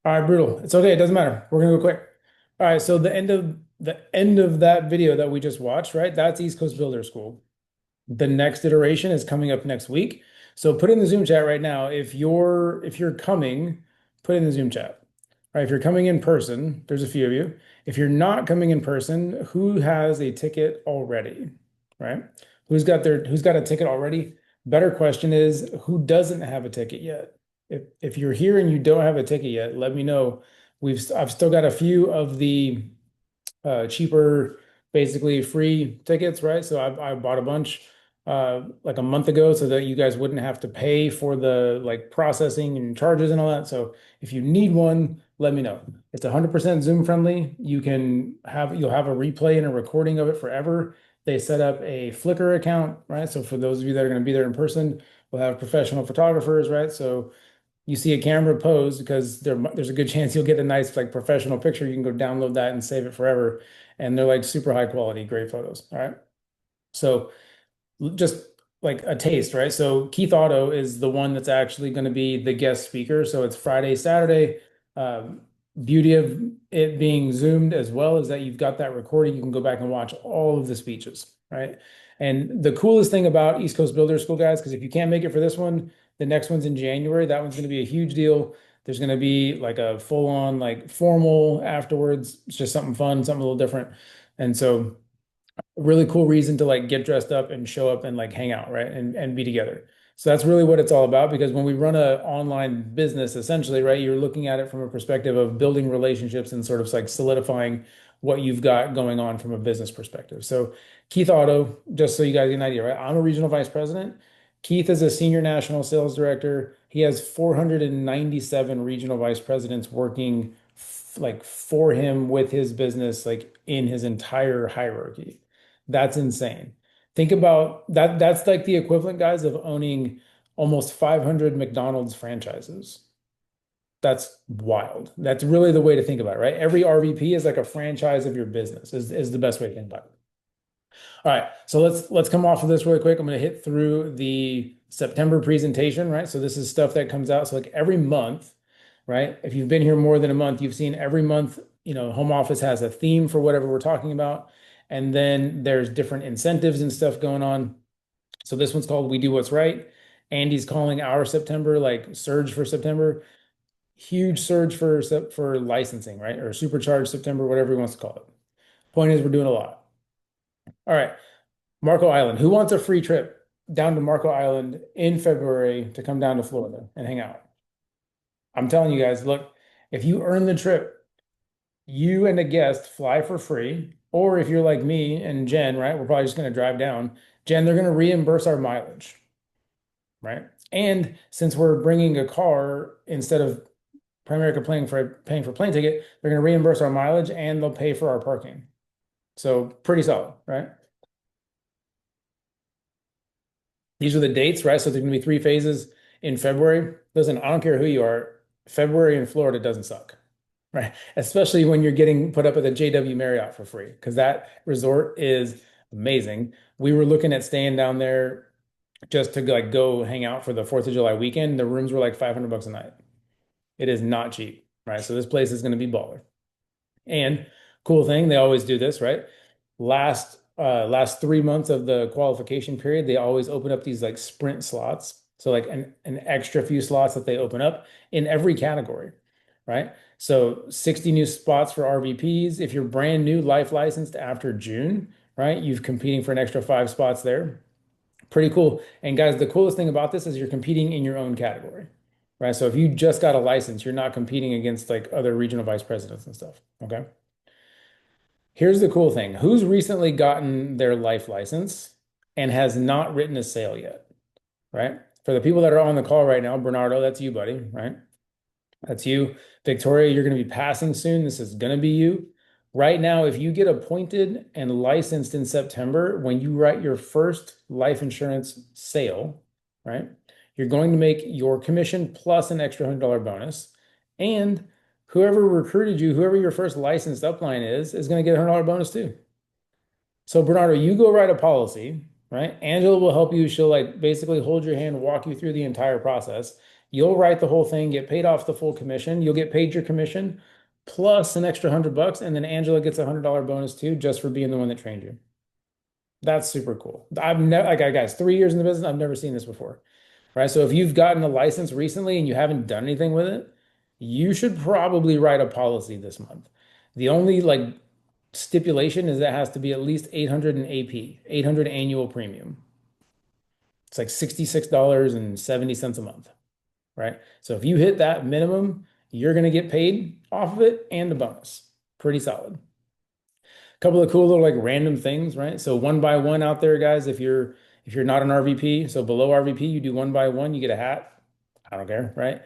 All right, brutal. It's okay. It doesn't matter. We're gonna go quick. All right. So the end of that video that we just watched, right? That's East Coast Builder School. The next iteration is coming up next week. So put in the Zoom chat right now. If you're coming, put in the Zoom chat. All right. If you're coming in person, there's a few of you. If you're not coming in person, who has a ticket already? Right? Who's got a ticket already? Better question is who doesn't have a ticket yet? If you're here and you don't have a ticket yet, let me know. I've still got a few of the cheaper, basically free tickets, right? So I bought a bunch like a month ago so that you guys wouldn't have to pay for the like processing and charges and all that. So if you need one, let me know. It's 100% Zoom friendly. You'll have a replay and a recording of it forever. They set up a Flickr account, right? So for those of you that are going to be there in person, we'll have professional photographers, right? So you see a camera pose because there's a good chance you'll get a nice like professional picture. You can go download that and save it forever. And they're like super high quality, great photos. All right. So just like a taste, right? So Keith Otto is the one that's actually going to be the guest speaker. So it's Friday, Saturday. Um, Beauty of it being Zoomed as well is that you've got that recording. You can go back and watch all of the speeches, right? And the coolest thing about East Coast Builder School, guys, because if you can't make it for this one, the next one's in January. That one's going to be a huge deal. There's going to be like a full-on like formal afterwards. It's just something fun, something a little different. And so a really cool reason to like get dressed up and show up and like hang out, right? And be together. So that's really what it's all about because when we run an online business, essentially, right, you're looking at it from a perspective of building relationships and sort of like solidifying what you've got going on from a business perspective. So Keith Otto, just so you guys get an idea, right? I'm a regional vice president. Keith is a senior national sales director. He has 497 regional vice presidents working like for him with his business, like in his entire hierarchy. That's insane. Think about that. That's like the equivalent, guys, of owning almost 500 McDonald's franchises. That's wild. That's really the way to think about it, right? Every RVP is like a franchise of your business, is the best way to think about it. All right, so let's come off of this really quick. I'm going to hit through the September presentation, right? So this is stuff that comes out. So like every month, right? If you've been here more than a month, you've seen every month, home office has a theme for whatever we're talking about. And then there's different incentives and stuff going on. So this one's called We Do What's Right. Andy's calling our September like surge for September, huge surge for licensing, right? Or supercharged September, whatever he wants to call it. Point is, we're doing a lot. All right. Marco Island. Who wants a free trip down to Marco Island in February to come down to Florida and hang out? I'm telling you guys, look, if you earn the trip, you and a guest fly for free. Or if you're like me and Jen, right, we're probably just going to drive down. Jen, they're going to reimburse our mileage, right? And since we're bringing a car instead of Primerica paying for plane ticket, they're going to reimburse our mileage and they'll pay for our parking. So pretty solid, right? These are the dates, right? So there's going to be three phases in February. Listen, I don't care who you are. February in Florida doesn't suck, right? Especially when you're getting put up at the JW Marriott for free, because that resort is amazing. We were looking at staying down there just to like go hang out for the 4th of July weekend. The rooms were like 500 bucks a night. It is not cheap, right? So this place is going to be baller. And cool thing, they always do this, right? Last 3 months of the qualification period, they always open up these like sprint slots. So like an extra few slots that they open up in every category, right? So 60 new spots for RVPs. If you're brand new life licensed after June, right? You're competing for an extra 5 spots there. Pretty cool. And guys, the coolest thing about this is you're competing in your own category, right? So if you just got a license, you're not competing against like other regional vice presidents and stuff. Okay. Here's the cool thing. Who's recently gotten their life license and has not written a sale yet, right? For the people that are on the call right now, Bernardo, that's you, buddy, right? That's you. Victoria, you're going to be passing soon. This is going to be you. Right now, if you get appointed and licensed in September, when you write your first life insurance sale, right, you're going to make your commission plus an extra $100 bonus. And whoever recruited you, whoever your first licensed upline is going to get a $100 bonus too. So Bernardo, you go write a policy, right? Angela will help you. She'll like basically hold your hand, walk you through the entire process. You'll write the whole thing, get paid off the full commission. You'll get paid your commission plus an extra $100, and then Angela gets $100 bonus too, just for being the one that trained you. That's super cool. I've never, like, guys, 3 years in the business, I've never seen this before, right? So if you've gotten a license recently and you haven't done anything with it, you should probably write a policy this month. The only like stipulation is that it has to be at least 800 in AP, 800 annual premium. It's like $66.70 a month, right? So if you hit that minimum, you're going to get paid off of it and the bonus. Pretty solid. A couple of cool little like random things, right? So one by one out there, guys, if you're not an RVP, so below RVP, you do one by one, you get a hat. I don't care, right?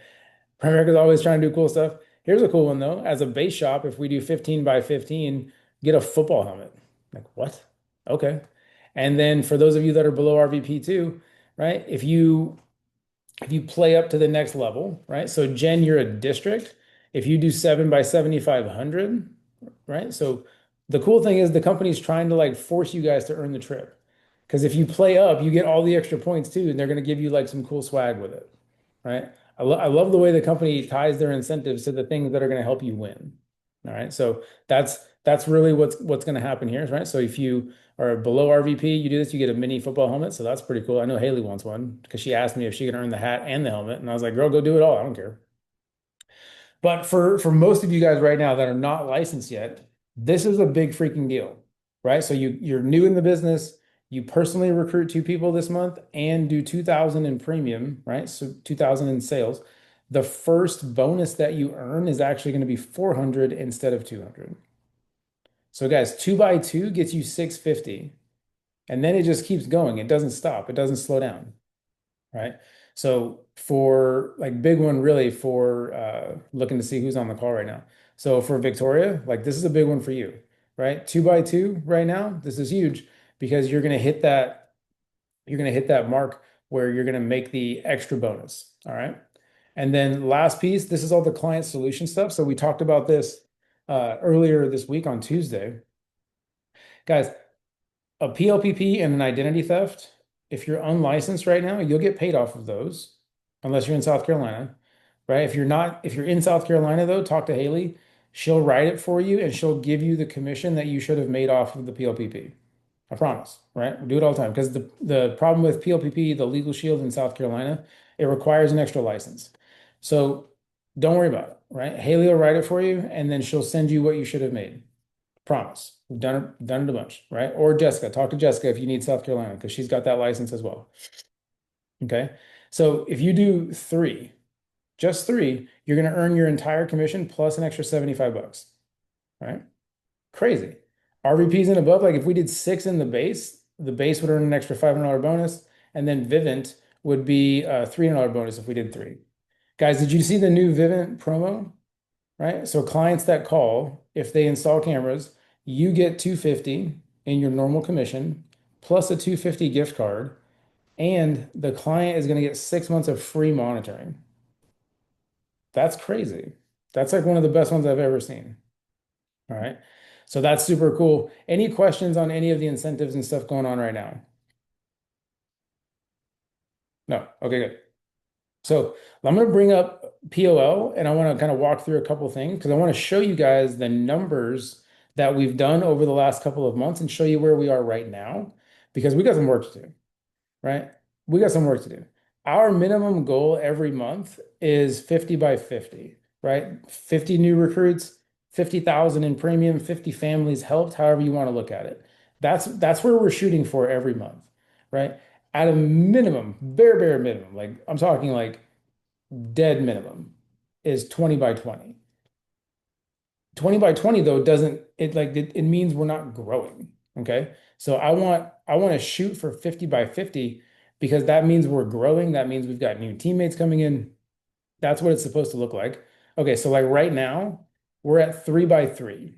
Primerica's always trying to do cool stuff. Here's a cool one though. As a base shop, if we do 15 by 15, get a football helmet. Like what? Okay. And then for those of you that are below RVP too, right? If you play up to the next level, right? So Jen, you're a district. If you do 7 by 7,500, right? So the cool thing is the company's trying to like force you guys to earn the trip. Because if you play up, you get all the extra points too, and they're going to give you like some cool swag with it, right? I love the way the company ties their incentives to the things that are going to help you win. All right. So that's really what's going to happen here, right? So if you are below RVP, you do this, you get a mini football helmet. So that's pretty cool. I know Haley wants one because she asked me if she can earn the hat and the helmet. And I was like, girl, go do it all. I don't care. But for most of you guys right now that are not licensed yet, this is a big freaking deal, right? So you're new in the business, you personally recruit two people this month and do 2,000 in premium, right? So 2,000 in sales. The first bonus that you earn is actually going to be 400 instead of 200. So guys, two by two gets you 650, and then it just keeps going. It doesn't stop. It doesn't slow down, right? So for like big one really for looking to see who's on the call right now. So for Victoria, like this is a big one for you, right? Two by two right now, this is huge because you're gonna hit that mark where you're gonna make the extra bonus. All right. And then last piece, this is all the client solution stuff. So we talked about this earlier this week on Tuesday. Guys, a PLPP and an identity theft, if you're unlicensed right now, you'll get paid off of those unless you're in South Carolina, right? If you're in South Carolina though, talk to Haley. She'll write it for you and she'll give you the commission that you should have made off of the PLPP. I promise, right? We do it all the time because the problem with PLPP, the legal shield in South Carolina, it requires an extra license. So don't worry about it, right? Haley will write it for you and then she'll send you what you should have made. Promise. We've done it a bunch, right? Or Jessica. Talk to Jessica if you need South Carolina because she's got that license as well. Okay. So if you do three, just three, you're going to earn your entire commission plus an extra 75 bucks, right? Crazy. RVPs and above, like if we did six in the base would earn an extra $500 bonus, and then Vivint would be a $300 bonus if we did three. Guys, did you see the new Vivint promo? Right? So clients that call, if they install cameras, you get 250 in your normal commission plus a 250 gift card, and the client is going to get 6 months of free monitoring. That's crazy. That's like one of the best ones I've ever seen. All right. So that's super cool. Any questions on any of the incentives and stuff going on right now? No. Okay, good. So I'm going to bring up POL and I want to kind of walk through a couple things because I want to show you guys the numbers that we've done over the last couple of months and show you where we are right now because we got some work to do, right? We got some work to do. Our minimum goal every month is 50 by 50, right? 50 new recruits, 50,000 in premium, 50 families helped, however you want to look at it. That's where we're shooting for every month, right? At a minimum, bare minimum, like I'm talking like dead minimum is 20 by 20. 20 by 20 though doesn't it means we're not growing. Okay. So I want to shoot for 50 by 50 because that means we're growing. That means we've got new teammates coming in. That's what it's supposed to look like. Okay, so like right now, we're at 3 by 3.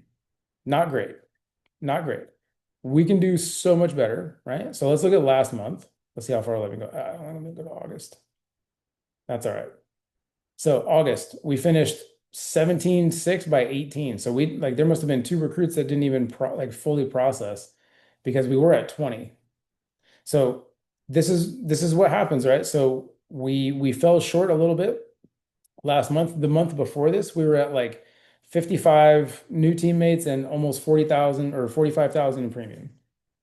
Not great. Not great. We can do so much better, right? So let's look at last month. Let's see how far let me go. Let me go to August. That's all right. So August, we finished 17.6 by 18. So we like there must have been two recruits that didn't even fully process because we were at 20. So this is what happens, right? So we fell short a little bit last month. The month before this, we were at like 55 new teammates and almost 40,000 or 45,000 in premium,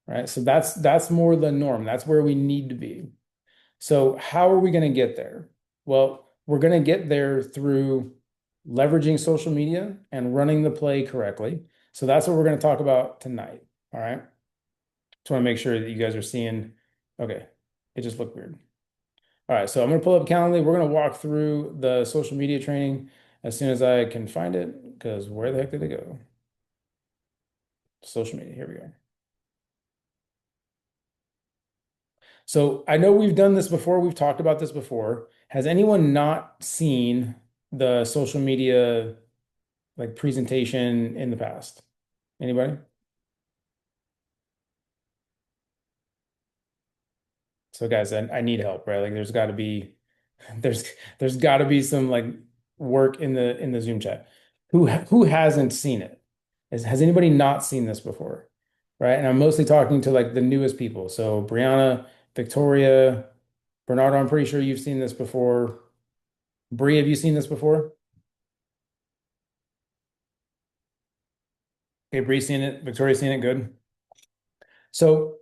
right? So that's more the norm. That's where we need to be. So how are we going to get there? Well, we're going to get there through leveraging social media and running the play correctly. So that's what we're going to talk about tonight. All right. Just want to make sure that you guys are seeing. Okay. It just looked weird. All right. So I'm going to pull up Calendly. We're going to walk through the social media training as soon as I can find it, because where the heck did it go? Social media. Here we go. So I know we've done this before. We've talked about this before. Has anyone not seen the social media like presentation in the past? Anybody? So guys, I need help, right? Like there's there's got to be some like work in the Zoom chat. Who hasn't seen it? Has anybody not seen this before? Right? And I'm mostly talking to like the newest people. So Brianna, Victoria, Bernardo, I'm pretty sure you've seen this before. Bree, have you seen this before? Okay, Bree's seen it. Victoria's seen it. Good. So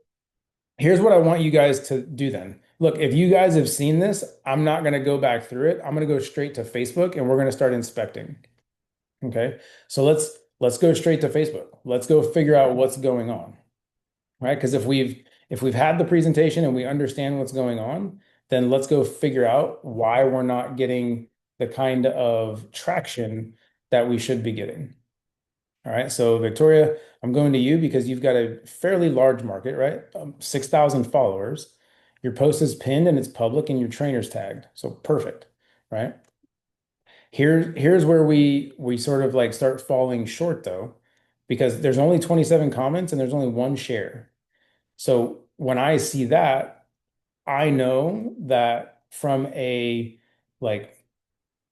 here's what I want you guys to do then. Look, if you guys have seen this, I'm not going to go back through it. I'm going to go straight to Facebook and we're going to start inspecting. Okay. So let's go straight to Facebook. Let's go figure out what's going on. Right? Because if we've had the presentation and we understand what's going on, then let's go figure out why we're not getting the kind of traction that we should be getting. All right, so Victoria, I'm going to you because you've got a fairly large market, right? 6,000 followers. Your post is pinned and it's public and your trainer's tagged. So perfect, right? Here's where we sort of like start falling short though, because there's only 27 comments and there's only one share. So when I see that, I know that from a like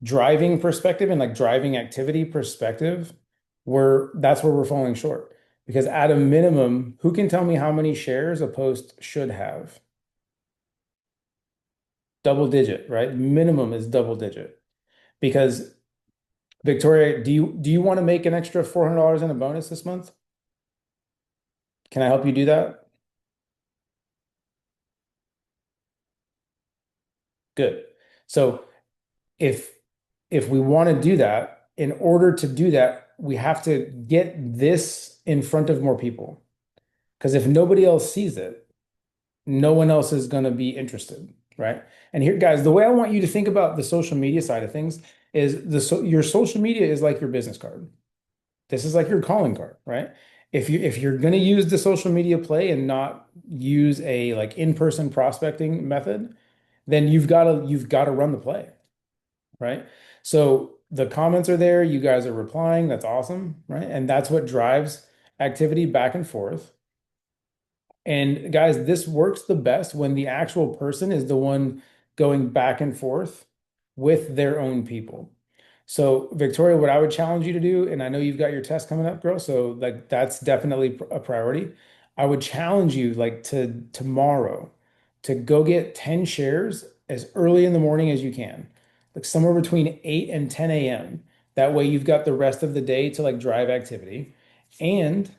driving perspective and like driving activity perspective, that's where we're falling short. Because at a minimum, who can tell me how many shares a post should have? Double digit, right? Minimum is double digit. Because Victoria, do you want to make an extra $400 in a bonus this month? Can I help you do that? Good. So if if we want to do that, in order to do that, we have to get this in front of more people. Because if nobody else sees it, no one else is going to be interested, right? And here, guys, the way I want you to think about the social media side of things is your social media is like your business card. This is like your calling card, right? If you're going to use the social media play and not use a like in-person prospecting method, then you've got to run the play, right? So the comments are there, you guys are replying, that's awesome, right? And that's what drives activity back and forth. And guys, this works the best when the actual person is the one going back and forth with their own people. So, Victoria, what I would challenge you to do, and I know you've got your test coming up, girl, so like that's definitely a priority. I would challenge you like to tomorrow to go get 10 shares as early in the morning as you can, like somewhere between 8 and 10 a.m. That way you've got the rest of the day to like drive activity. And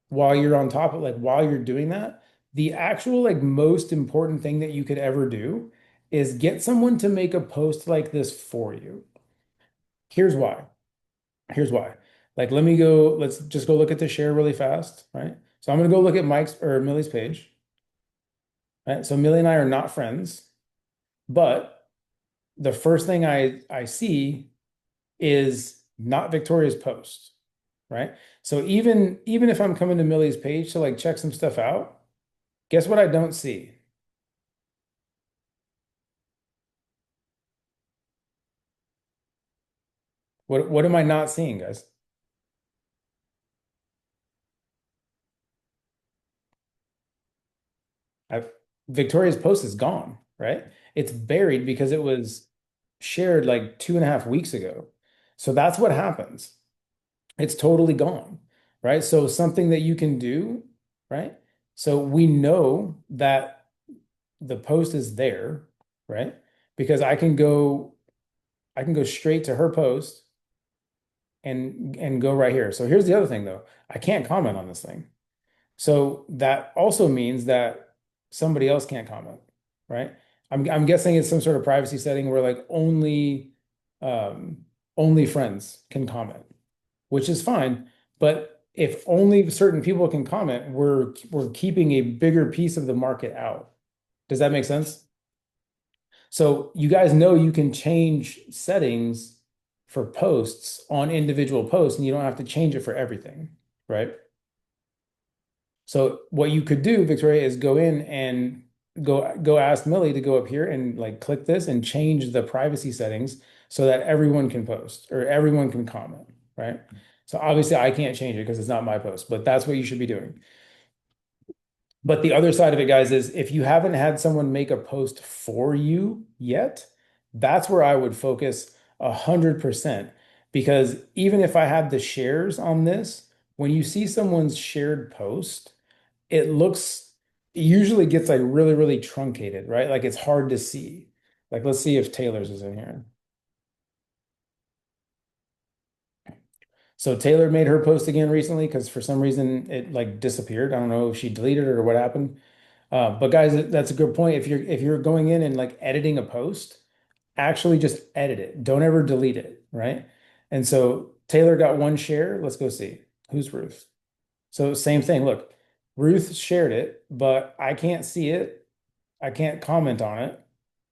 while you're on top of like while you're doing that, the actual like most important thing that you could ever do is get someone to make a post like this for you. Here's why. Here's why. Like let's just go look at the share really fast, right? So I'm gonna go look at Mike's or Millie's page, right? So Millie and I are not friends, but the first thing I see is not Victoria's post, right? So even if I'm coming to Millie's page to like check some stuff out, guess what I don't see? What am I not seeing, guys? I've Victoria's post is gone, right? It's buried because it was shared like 2.5 weeks ago. So that's what happens. It's totally gone, right? So something that you can do, right? So we know that the post is there, right? because I can go straight to her post and go right here. So here's the other thing though. I can't comment on this thing. So that also means that somebody else can't comment, right? I'm guessing it's some sort of privacy setting where like um only friends can comment, which is fine. But if only certain people can comment, we're keeping a bigger piece of the market out. Does that make sense? So you guys know you can change settings for posts on individual posts, and you don't have to change it for everything, right? So what you could do, Victoria, is go in and go ask Millie to go up here and like click this and change the privacy settings so that everyone can post or everyone can comment, right? So obviously I can't change it because it's not my post, but that's what you should be doing. But the other side of it, guys, is if you haven't had someone make a post for you yet, that's where I would focus 100%. Because even if I had the shares on this, when you see someone's shared post, it looks, it usually gets like really, really truncated, right? Like it's hard to see. Like, let's see if Taylor's is in here. So Taylor made her post again recently because for some reason it like disappeared. I don't know if she deleted it or what happened. But guys, that's a good point. If you're going in and like editing a post, actually just edit it. Don't ever delete it, right? And so Taylor got one share. Let's go see. Who's Ruth? So same thing. Look, Ruth shared it, but I can't see it. I can't comment on it,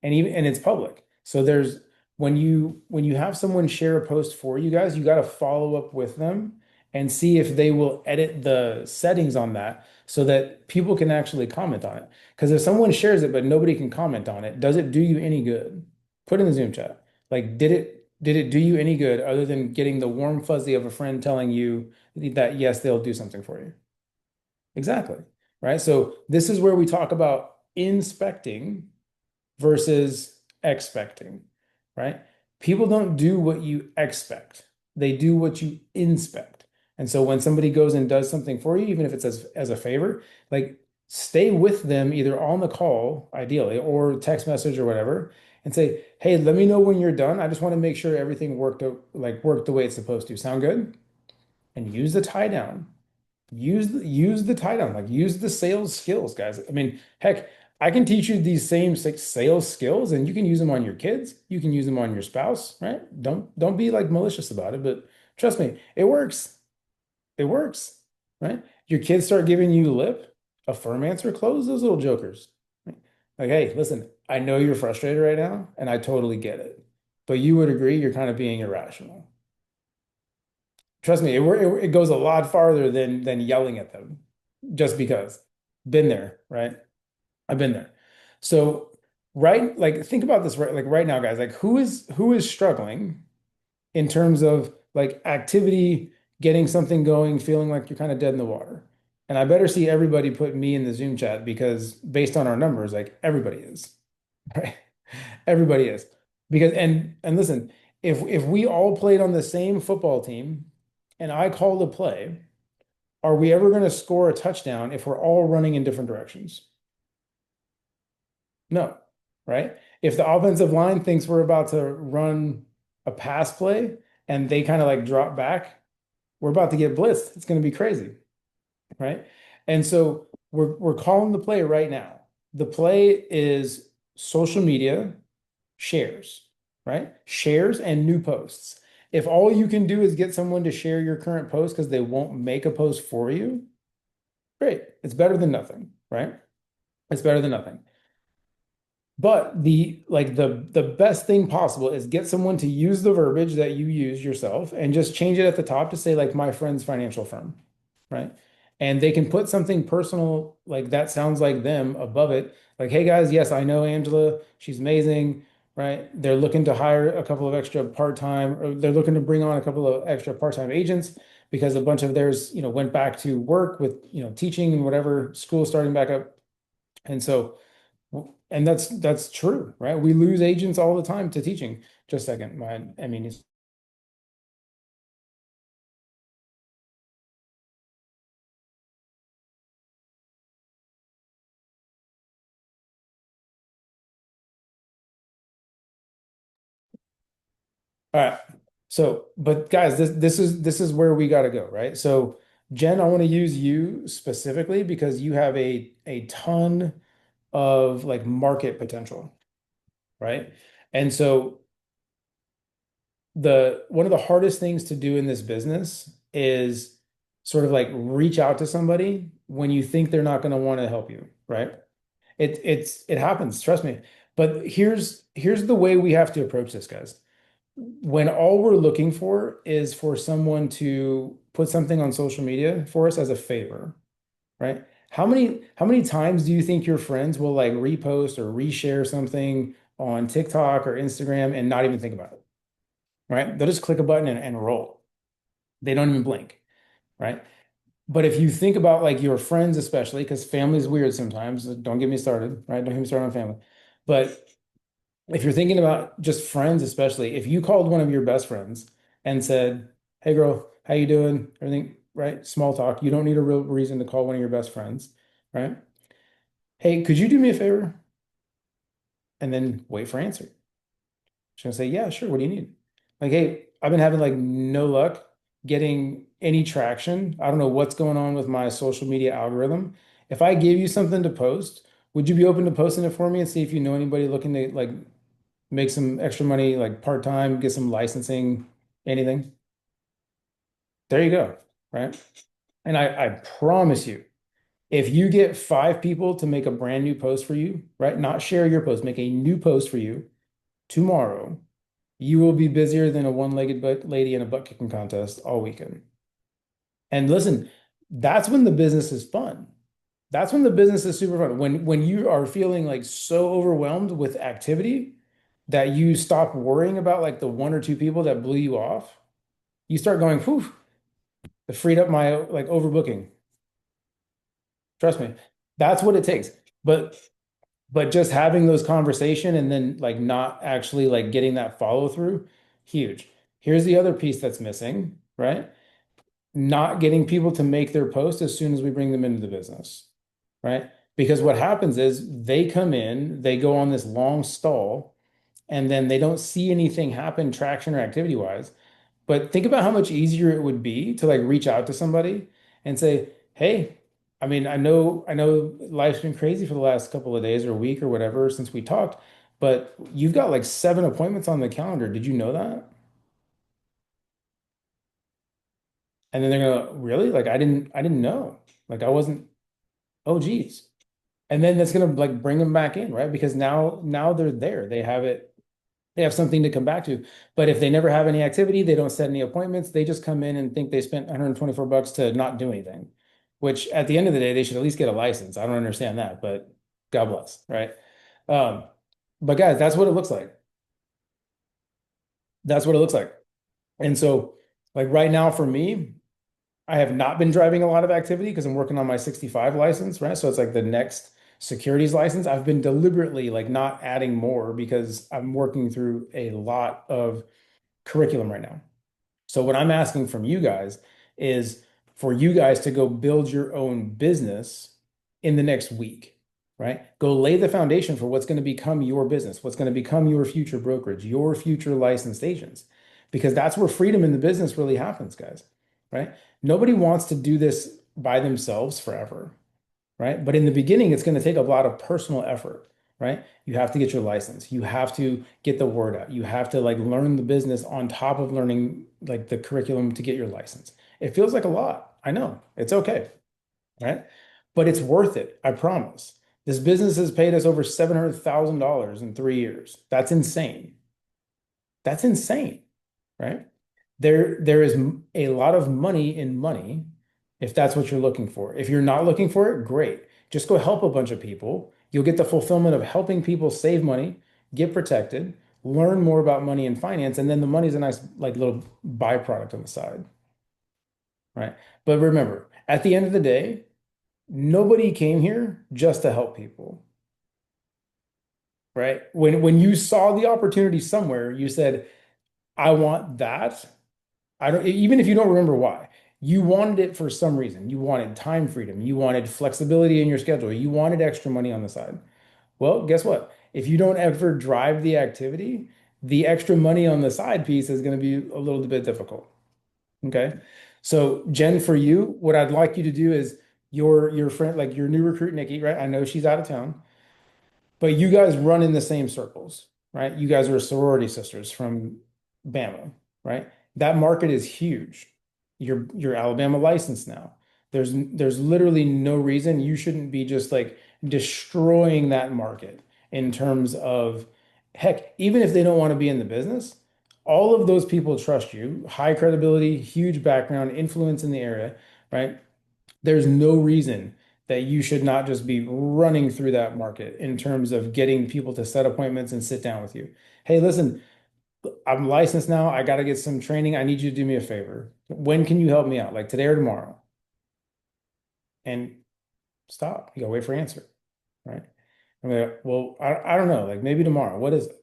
and it's public. So there's when you have someone share a post for you guys, you got to follow up with them and see if they will edit the settings on that so that people can actually comment on it. Because if someone shares it but nobody can comment on it, does it do you any good? Put in the Zoom chat. Like, did it do you any good other than getting the warm fuzzy of a friend telling you that yes, they'll do something for you? Exactly. Right. So this is where we talk about inspecting versus expecting, right? People don't do what you expect. They do what you inspect. And so when somebody goes and does something for you, even if it's as a favor, like stay with them either on the call, ideally, or text message or whatever, and say, "Hey, let me know when you're done. I just want to make sure everything worked the way it's supposed to. Sound good?" And use the tie down. Use the tie down, like use the sales skills, guys. I mean, heck, I can teach you these same six sales skills and you can use them on your kids. You can use them on your spouse, right? Don't be like malicious about it, but trust me, it works. It works, right? Your kids start giving you lip, affirm answer, close those little jokers. Right? Like, hey, listen, I know you're frustrated right now, and I totally get it. But you would agree you're kind of being irrational. Trust me, it goes a lot farther than yelling at them just because. Been there, right? I've been there. So, right, like think about this right like right now, guys. Like who is struggling in terms of like activity, getting something going, feeling like you're kind of dead in the water. And I better see everybody put me in the Zoom chat because based on our numbers, like everybody is, right? Everybody is. Because and listen, if we all played on the same football team and I called a play, are we ever going to score a touchdown if we're all running in different directions? No, right? If the offensive line thinks we're about to run a pass play and they kind of like drop back, we're about to get blitzed. It's going to be crazy, right? And so we're calling the play right now. The play is social media shares, right? Shares and new posts. If all you can do is get someone to share your current post because they won't make a post for you, great. It's better than nothing, right? It's better than nothing. But the best thing possible is get someone to use the verbiage that you use yourself and just change it at the top to say like my friend's financial firm, right? And they can put something personal like that sounds like them above it. Like, hey guys, yes, I know Angela, she's amazing, right? They're looking to hire a couple of extra part-time, or they're looking to bring on a couple of extra part-time agents because a bunch of theirs, went back to work with, teaching and whatever, school starting back up. And so and that's true, right? We lose agents all the time to teaching. Just a second, I mean, it's All right. So, but guys, this is where we got to go, right? So, Jen, I want to use you specifically because you have a ton of like market potential, right? And so the one of the hardest things to do in this business is sort of like reach out to somebody when you think they're not going to want to help you, right? It happens, trust me. But here's the way we have to approach this, guys. When all we're looking for is for someone to put something on social media for us as a favor, right? How many times do you think your friends will like repost or reshare something on TikTok or Instagram and not even think about it, right? They'll just click a button and roll. They don't even blink, right? But if you think about like your friends, especially because family is weird sometimes, don't get me started, right? Don't get me started on family. But if you're thinking about just friends, especially if you called one of your best friends and said, "Hey girl, how you doing? Everything right?" Small talk. You don't need a real reason to call one of your best friends, right? "Hey, could you do me a favor?" And then wait for answer. She's gonna say, "Yeah, sure. What do you need?" Like, "Hey, I've been having like no luck getting any traction. I don't know what's going on with my social media algorithm. If I gave you something to post, would you be open to posting it for me and see if you know anybody looking to like make some extra money, like part-time, get some licensing, anything?" There you go, right? And I promise you, if you get five people to make a brand new post for you, right? Not share your post, make a new post for you tomorrow, you will be busier than a one-legged butt lady in a butt kicking contest all weekend. And listen, that's when the business is fun. That's when the business is super fun. When you are feeling like so overwhelmed with activity that you stop worrying about like the one or two people that blew you off, you start going, whew, it freed up my like overbooking. Trust me, that's what it takes. But just having those conversation and then like not actually like getting that follow through, huge. Here's the other piece that's missing, right? Not getting people to make their post as soon as we bring them into the business, right? Because what happens is they come in, they go on this long stall, and then they don't see anything happen traction or activity wise. But think about how much easier it would be to like reach out to somebody and say, "Hey, I mean, I know life's been crazy for the last couple of days or week or whatever since we talked, but you've got like 7 appointments on the calendar. Did you know that?" And then they're gonna, "Really? Like I didn't know. Like I wasn't, oh geez." And then that's gonna like bring them back in, right? Because now they're there. They have something to come back to. But if they never have any activity, they don't set any appointments, they just come in and think they spent $124 to not do anything, which at the end of the day, they should at least get a license. I don't understand that, but God bless, right? Um, but guys, that's what it looks like. That's what it looks like. And so, like right now for me, I have not been driving a lot of activity because I'm working on my 65 license, right? So it's like the next securities license. I've been deliberately like not adding more because I'm working through a lot of curriculum right now. So what I'm asking from you guys is for you guys to go build your own business in the next week, right? Go lay the foundation for what's going to become your business, what's going to become your future brokerage, your future licensed agents, because that's where freedom in the business really happens, guys, right? Nobody wants to do this by themselves forever, right? But in the beginning, it's going to take a lot of personal effort, right? You have to get your license. You have to get the word out. You have to like learn the business on top of learning like the curriculum to get your license. It feels like a lot. I know. It's okay, right? But it's worth it. I promise. This business has paid us over $700,000 in 3 years. That's insane. That's insane, right? There is a lot of money in money if that's what you're looking for. If you're not looking for it, great. Just go help a bunch of people. You'll get the fulfillment of helping people save money, get protected, learn more about money and finance, and then the money's a nice like little byproduct on the side, right? But remember, at the end of the day, nobody came here just to help people, right? When you saw the opportunity somewhere, you said, "I want that." I don't, even if you don't remember why, you wanted it for some reason. You wanted time freedom. You wanted flexibility in your schedule. You wanted extra money on the side. Well, guess what? If you don't ever drive the activity, The extra money on the side piece is going to be a little bit difficult. Okay. So Jen, for you, what I'd like you to do is your friend, like your new recruit, Nikki, right? I know she's out of town, but you guys run in the same circles, right? You guys are sorority sisters from Bama, right? That market is huge. You're Alabama licensed now. There's literally no reason you shouldn't be just like destroying that market in terms of heck, even if they don't want to be in the business, all of those people trust you, high credibility, huge background, influence in the area, right? There's no reason that you should not just be running through that market in terms of getting people to set appointments and sit down with you. Hey, listen, I'm licensed now. I got to get some training. I need you to do me a favor. When can you help me out? Like today or tomorrow? And stop. You gotta wait for an answer, right? I'm like, well, I don't know. Like maybe tomorrow. What is it?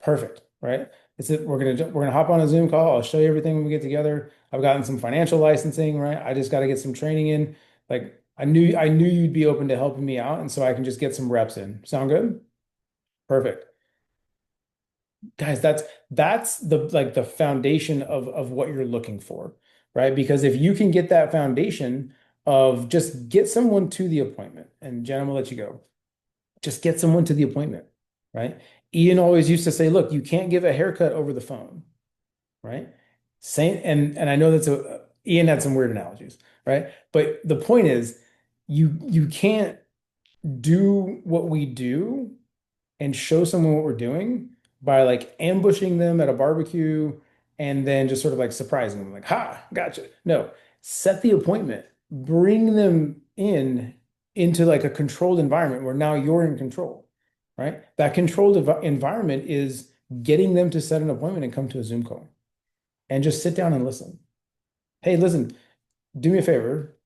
Perfect, right? It's it. We're gonna hop on a Zoom call. I'll show you everything when we get together. I've gotten some financial licensing, right? I just got to get some training in. Like I knew you'd be open to helping me out, and so I can just get some reps in. Sound good? Perfect. Guys, that's the like the foundation of what you're looking for, right? Because if you can get that foundation of just get someone to the appointment, and Jen, I'm gonna let you go. Just get someone to the appointment, right? Ian always used to say, look, you can't give a haircut over the phone, right? Same, and I know that's a Ian had some weird analogies, right? But the point is, you can't do what we do and show someone what we're doing by like ambushing them at a barbecue and then just sort of like surprising them, like, ha, gotcha. No, set the appointment, bring them into like a controlled environment where now you're in control, right? That controlled environment is getting them to set an appointment and come to a Zoom call and just sit down and listen. Hey, listen, do me a favor,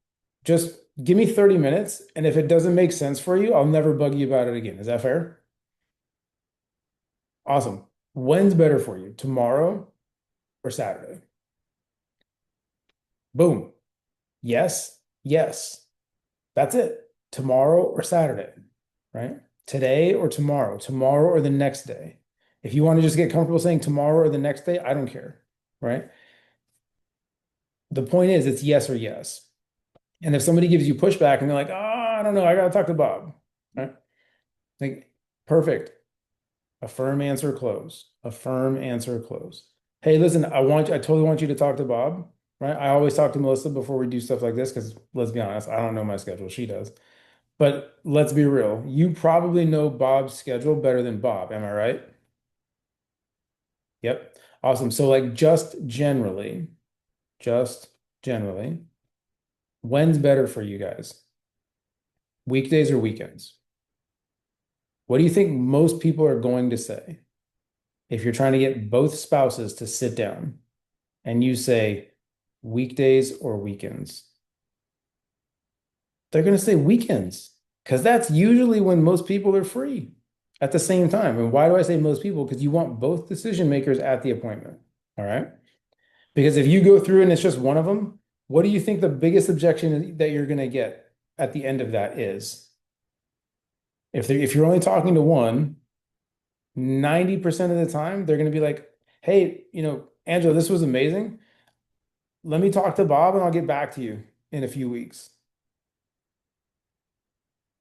just give me 30 minutes, and if it doesn't make sense for you, I'll never bug you about it again. Is that fair? Awesome. When's better for you, tomorrow or Saturday? Boom. Yes, yes. That's it. Tomorrow or Saturday, right? Today or tomorrow, tomorrow or the next day. If you want to just get comfortable saying tomorrow or the next day, I don't care, right? The point is, it's yes or yes. And if somebody gives you pushback and they're like, oh, I don't know, I gotta talk to Bob, right? Like, perfect. Affirm, answer, close. Affirm, answer, close. Hey, listen, I totally want you to talk to Bob, right? I always talk to Melissa before we do stuff like this because let's be honest, I don't know my schedule. She does. But let's be real. You probably know Bob's schedule better than Bob. Am I right? Yep. Awesome. So like just generally, when's better for you guys? Weekdays or weekends? What do you think most people are going to say if you're trying to get both spouses to sit down and you say weekdays or weekends? They're going to say weekends because that's usually when most people are free at the same time. And why do I say most people? Because you want both decision makers at the appointment. All right. Because if you go through and it's just one of them, what do you think the biggest objection that you're going to get at the end of that is? If you're only talking to one, 90% of the time, they're going to be like, hey, Angela, this was amazing. Let me talk to Bob and I'll get back to you in a few weeks.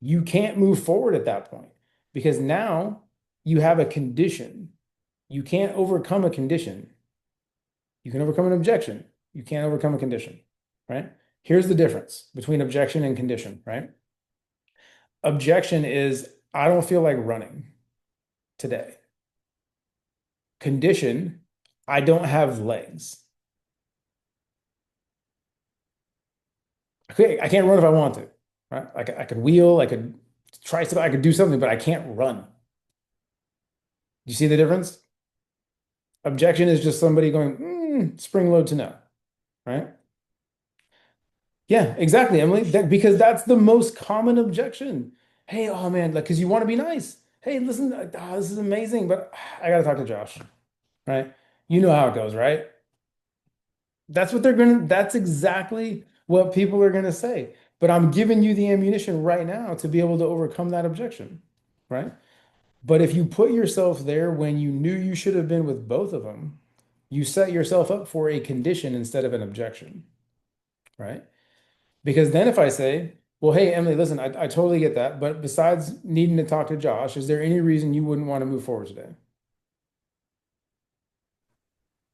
You can't move forward at that point because now you have a condition. You can't overcome a condition. You can overcome an objection. You can't overcome a condition, right? Here's the difference between objection and condition, right? Objection is, I don't feel like running today. Condition, I don't have legs. I can't run if I want to, right? I could wheel, I could try something, I could do something, but I can't run. You see the difference? Objection is just somebody going, spring load to no, right? Yeah, exactly, Emily. Because that's the most common objection. Hey, oh man, like, because you want to be nice. Hey, listen, this is amazing, but I gotta talk to Josh, right? You know how it goes, right? That's exactly what people are gonna say. But I'm giving you the ammunition right now to be able to overcome that objection, right? But if you put yourself there when you knew you should have been with both of them, you set yourself up for a condition instead of an objection, right? Because then if I say, well, hey, Emily, listen, I totally get that. But besides needing to talk to Josh, is there any reason you wouldn't want to move forward today?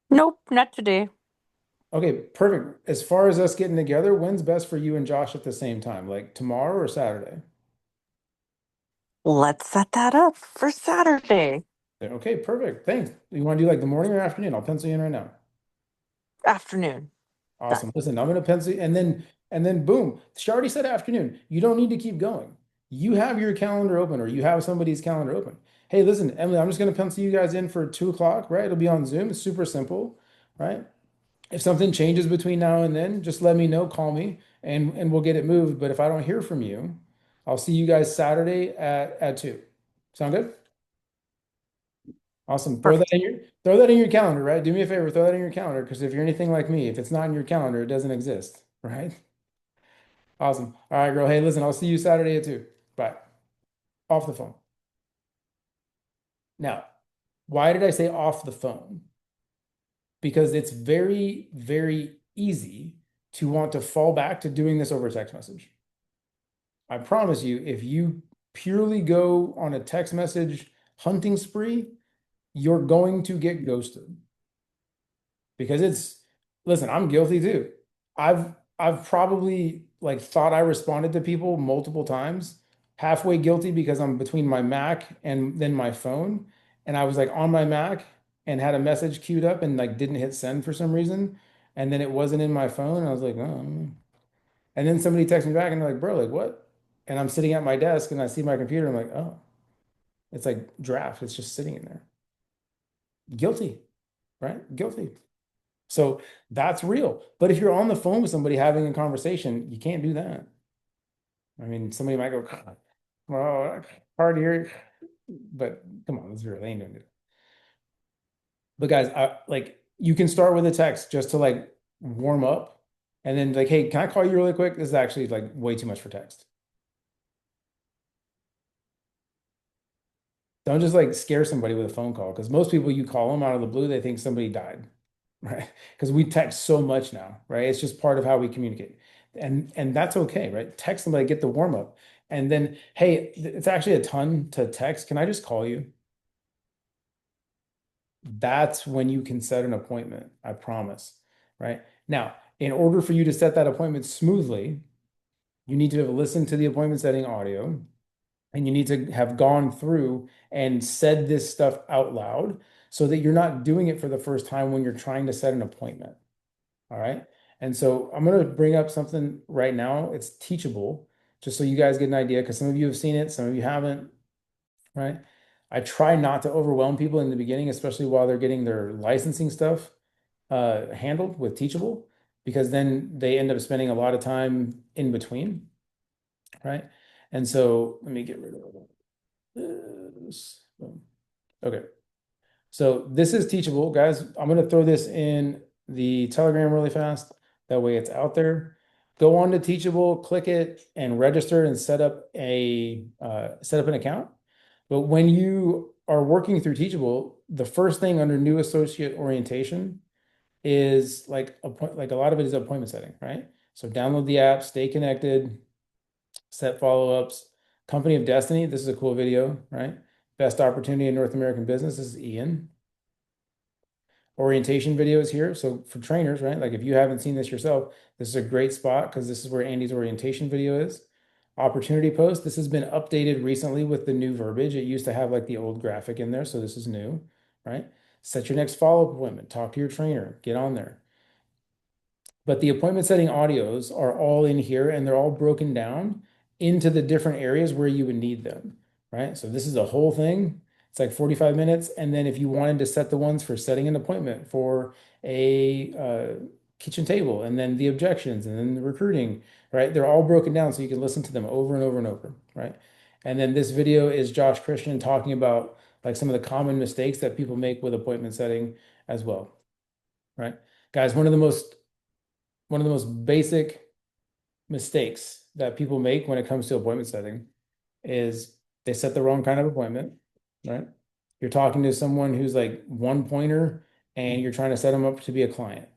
Nope, not today. Okay, perfect. As far as us getting together, when's best for you and Josh at the same time? Like tomorrow or Saturday? Let's set that up for Saturday Okay, perfect. Thanks. You want to do like the morning or afternoon? I'll pencil you in right now. afternoon. Awesome. Done. Listen, I'm gonna pencil and then boom. She already said afternoon. You don't need to keep going. You have your calendar open or you have somebody's calendar open. Hey, listen, Emily, I'm just gonna pencil you guys in for 2 o'clock, right? It'll be on Zoom. It's super simple, right? If something changes between now and then, just let me know, call me, and we'll get it moved. But if I don't hear from you, I'll see you guys Saturday at 2. Sound good? Awesome. Perfect. Throw that in your calendar, right? Do me a favor, throw that in your calendar because if you're anything like me, if it's not in your calendar, it doesn't exist, right? Awesome. All right, girl. Hey, listen, I'll see you Saturday at 2. Bye. Off the phone. Now, why did I say off the phone? Because it's very, very easy to want to fall back to doing this over text message. I promise you, if you purely go on a text message hunting spree, you're going to get ghosted because listen, I'm guilty too. I've probably like thought I responded to people multiple times, halfway guilty because I'm between my Mac and then my phone, and I was like on my Mac and had a message queued up and like didn't hit send for some reason, and then it wasn't in my phone, and I was like, oh. And then somebody texts me back and they're like, bro, like what? And I'm sitting at my desk and I see my computer, I'm like, oh, it's like draft, it's just sitting in there. Guilty, right? Guilty. So that's real. But if you're on the phone with somebody having a conversation, you can't do that. I mean, somebody might go, "God, well, hard to hear," but come on, let's be real. They ain't doing it. But guys, like you can start with a text just to like warm up, and then like, hey, can I call you really quick? This is actually like way too much for text. Don't just like scare somebody with a phone call because most people you call them out of the blue, they think somebody died, right? Because we text so much now, right? It's just part of how we communicate. And that's okay, right? Text somebody, get the warm up. And then, hey, it's actually a ton to text. Can I just call you? That's when you can set an appointment, I promise, right? Now, in order for you to set that appointment smoothly, you need to have listened to the appointment setting audio. And you need to have gone through and said this stuff out loud so that you're not doing it for the first time when you're trying to set an appointment. All right. And so I'm going to bring up something right now. It's teachable, just so you guys get an idea, because some of you have seen it, some of you haven't, right? I try not to overwhelm people in the beginning, especially while they're getting their licensing stuff handled with Teachable, because then they end up spending a lot of time in between, right? And so let me get rid of this. Okay. So this is Teachable, guys. I'm going to throw this in the Telegram really fast. That way it's out there. Go on to Teachable, click it, and register and set up an account. But when you are working through Teachable, the first thing under new associate orientation is like a lot of it is appointment setting, right? So download the app, stay connected, set follow-ups. Company of Destiny, this is a cool video, right? Best opportunity in North American business. This is Ian. Orientation videos here. So for trainers, right? Like if you haven't seen this yourself, this is a great spot because this is where Andy's orientation video is. Opportunity post. This has been updated recently with the new verbiage. It used to have like the old graphic in there, so this is new, right? Set your next follow-up appointment. Talk to your trainer. Get on there. But the appointment setting audios are all in here and they're all broken down into the different areas where you would need them, right? So this is a whole thing. It's like 45 minutes. And then if you wanted to set the ones for setting an appointment for a kitchen table and then the objections and then the recruiting, right? They're all broken down so you can listen to them over and over and over, right? And then this video is Josh Christian talking about like some of the common mistakes that people make with appointment setting as well, right? Guys, one of the most basic mistakes that people make when it comes to appointment setting is they set the wrong kind of appointment. right? You're talking to someone who's like one pointer and you're trying to set them up to be a client.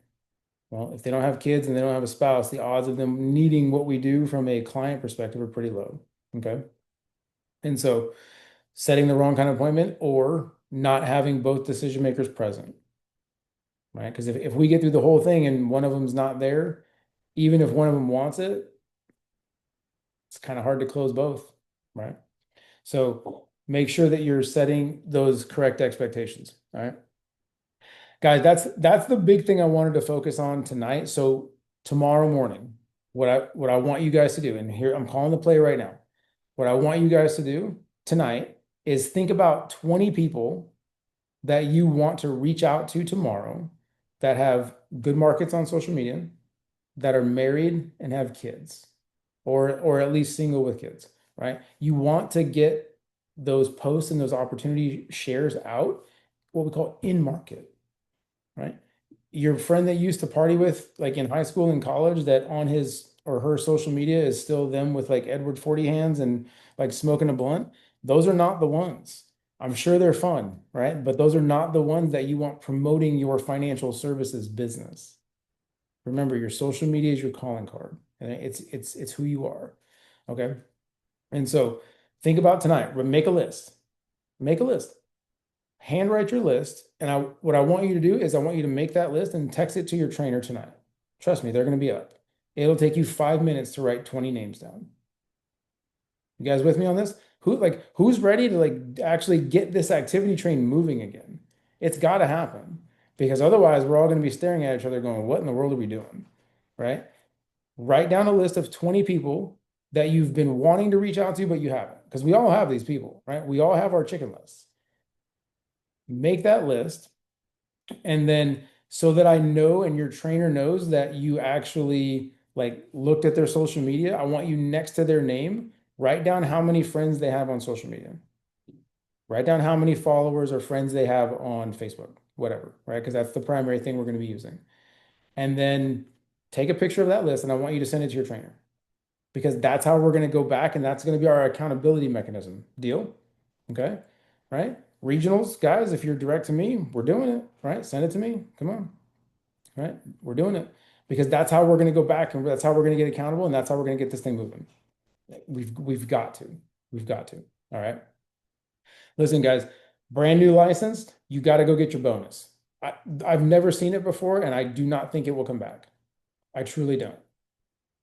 Well, if they don't have kids and they don't have a spouse, the odds of them needing what we do from a client perspective are pretty low. Okay. And so setting the wrong kind of appointment or not having both decision makers present, right? Because if we get through the whole thing and one of them's not there, even if one of them wants it, it's kind of hard to close both, right? So make sure that you're setting those correct expectations, all right? Guys, that's the big thing I wanted to focus on tonight. So tomorrow morning, what I want you guys to do, and here I'm calling the play right now. What I want you guys to do tonight is think about 20 people that you want to reach out to tomorrow that have good markets on social media, that are married and have kids, or at least single with kids, right? You want to get those posts and those opportunity shares out, what we call in market, right? Your friend that you used to party with, like in high school and college, that on his or her social media is still them with like Edward 40 hands and like smoking a blunt. Those are not the ones. I'm sure they're fun, right? But those are not the ones that you want promoting your financial services business. Remember, your social media is your calling card, and it's who you are. Okay. And so think about tonight. Make a list. Make a list. Handwrite your list. And what I want you to do is I want you to make that list and text it to your trainer tonight. Trust me, they're going to be up. It'll take you 5 minutes to write 20 names down. You guys with me on this? Who's ready to like actually get this activity train moving again? It's got to happen because otherwise we're all going to be staring at each other going, what in the world are we doing? Right? Write down a list of 20 people that you've been wanting to reach out to, but you haven't. Because we all have these people, right? We all have our chicken lists. Make that list. And then so that I know and your trainer knows that you actually like looked at their social media, I want you next to their name, write down how many friends they have on social media. Write down how many followers or friends they have on Facebook, whatever, right? Because that's the primary thing we're going to be using. And then take a picture of that list and I want you to send it to your trainer because that's how we're going to go back and that's going to be our accountability mechanism. Deal? Okay. Right? Regionals, guys, if you're direct to me, we're doing it, right? Send it to me. Come on. Right? We're doing it because that's how we're going to go back and that's how we're going to get accountable and that's how we're going to get this thing moving. We've got to. We've got to. All right. Listen, guys, brand new licensed, you got to go get your bonus. I've never seen it before and I do not think it will come back. I truly don't.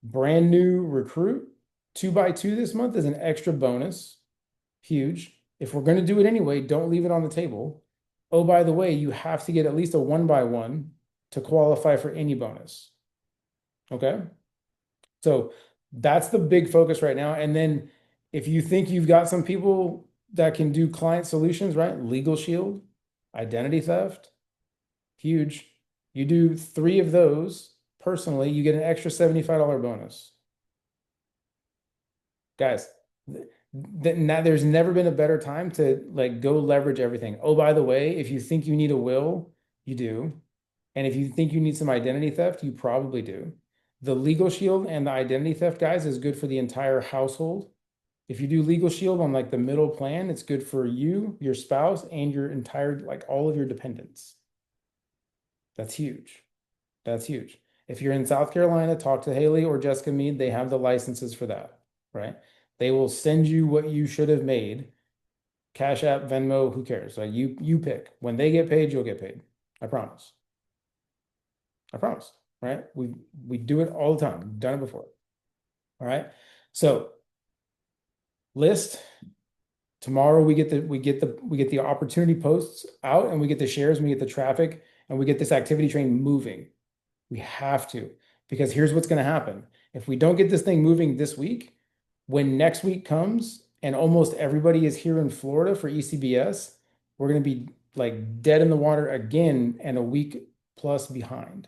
Brand new recruit, 2x2 this month is an extra bonus. Huge. If we're going to do it anyway, don't leave it on the table. Oh, by the way, you have to get at least a 1x1 to qualify for any bonus. Okay. So that's the big focus right now. And then if you think you've got some people that can do client solutions, right? Legal Shield, identity theft, huge. You do 3 of those personally, you get an extra $75 bonus. Guys, there's never been a better time to like go leverage everything. Oh, by the way, if you think you need a will, you do. And if you think you need some identity theft, you probably do. The Legal Shield and the identity theft, guys, is good for the entire household. If you do Legal Shield on like the middle plan, it's good for you, your spouse, and your entire, like all of your dependents. That's huge. That's huge. If you're in South Carolina, talk to Haley or Jessica Mead. They have the licenses for that, right? They will send you what you should have made. Cash App, Venmo, who cares? Like you pick. When they get paid, you'll get paid. I promise. I promise. Right? We do it all the time. We've done it before. All right. So list tomorrow we get the opportunity posts out and we get the shares and we get the traffic and we get this activity train moving. We have to, because here's what's going to happen. If we don't get this thing moving this week, when next week comes and almost everybody is here in Florida for ECBS, we're going to be like dead in the water again and a week plus behind.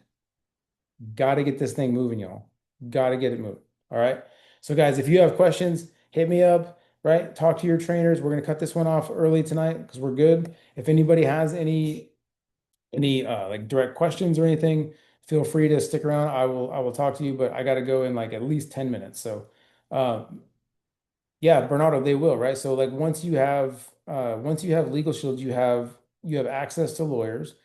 Got to get this thing moving, y'all. Got to get it moving. All right. So, guys, if you have questions, hit me up, right? Talk to your trainers. We're going to cut this one off early tonight because we're good. If anybody has any like direct questions or anything, feel free to stick around. I will talk to you, but I got to go in like at least 10 minutes. So, yeah, Bernardo, they will, right? So like once you have once you have Legal Shield, you have access to lawyers,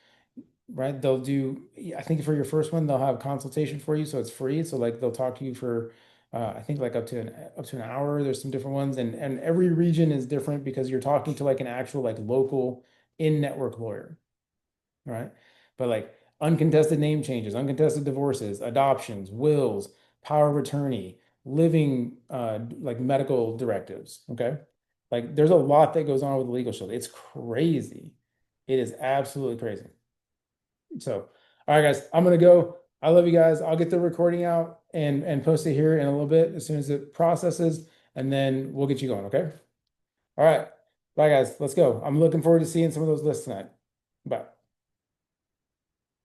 right? They'll do, I think for your first one, they'll have consultation for you, so it's free. So like they'll talk to you for I think like up to an hour. There's some different ones, and every region is different because you're talking to like an actual like local in-network lawyer, right? But like uncontested name changes, uncontested divorces, adoptions, wills, power of attorney, living like medical directives, okay? Like there's a lot that goes on with the Legal Shield. It's crazy. It is absolutely crazy. So, all right, guys, I'm gonna go. I love you guys. I'll get the recording out and post it here in a little bit as soon as it processes, and then we'll get you going, okay? All right. Bye, guys. Let's go. I'm looking forward to seeing some of those lists tonight. Bye.